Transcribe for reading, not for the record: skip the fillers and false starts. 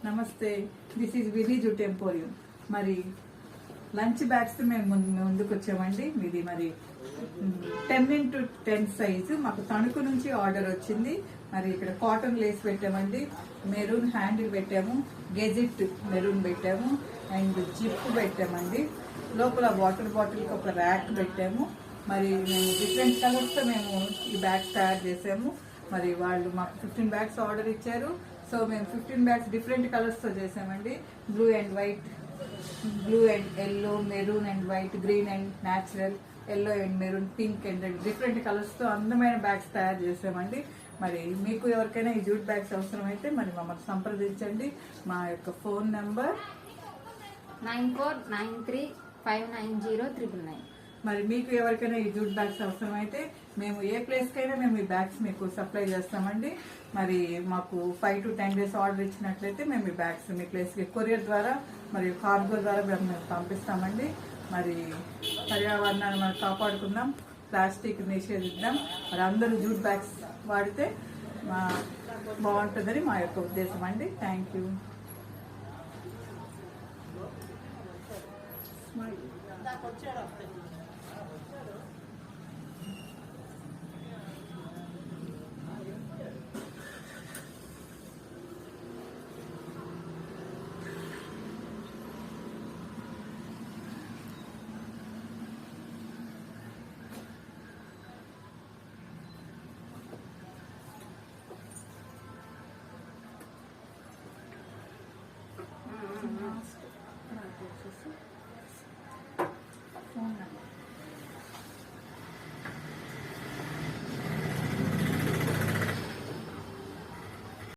నమస్తే, this is విధి jute emporium. మరి లంచ్ బ్యాగ్స్ మేము ముందుకు వచ్చామండి. ఇది మరి 10x10 సైజు మాకు తణుకు నుంచి ఆర్డర్ వచ్చింది. మరి ఇక్కడ కాటన్ లేస్ పెట్టామండి, మెరూన్ హ్యాండిల్ పెట్టాము, గెజిట్ మెరూన్ పెట్టాము, అండ్ జిప్ పెట్టామండి. లోపల వాటర్ బాటిల్కి ఒక ర్యాక్ పెట్టాము. మరి మేము డిఫరెంట్ కలర్స్తో మేము ఈ బ్యాగ్స్ తయారు చేసాము. మరి వాళ్ళు మాకు 15 బ్యాగ్స్ ఆర్డర్ ఇచ్చారు. సో మేము 15 బ్యాగ్స్ డిఫరెంట్ కలర్స్తో చేసామండి. Blue and white, blue and yellow, maroon and white, green and natural, yellow and maroon, pink and red, different కలర్స్తో అందమైన బ్యాగ్స్ తయారు చేసామండి. మరి మీకు ఎవరికైనా ఈ జూట్ బ్యాగ్స్ అవసరమైతే మరి మమ్మల్ని సంప్రదించండి. మా యొక్క ఫోన్ నెంబర్ 9493590999. మరి మీకు ఎవరికైనా ఈ జూట్ బ్యాగ్స్ అవసరమైతే మేము ఏ ప్లేస్కైనా మేము ఈ బ్యాగ్స్ మీకు సప్లై చేస్తామండి. మరి మాకు 5 to 10 days ఆర్డర్ ఇచ్చినట్లయితే మేము ఈ బ్యాగ్స్ మీ ప్లేస్కి కొరియర్ ద్వారా మరియు కార్గో ద్వారా మేము పంపిస్తామండి. మరి పర్యావరణాన్ని మనం కాపాడుకుందాం, ప్లాస్టిక్ నిషేధిద్దాం. మరి అందరూ జూట్ బ్యాగ్స్ వాడితే బాగుంటుందని మా యొక్క ఉద్దేశం అండి. Thank you.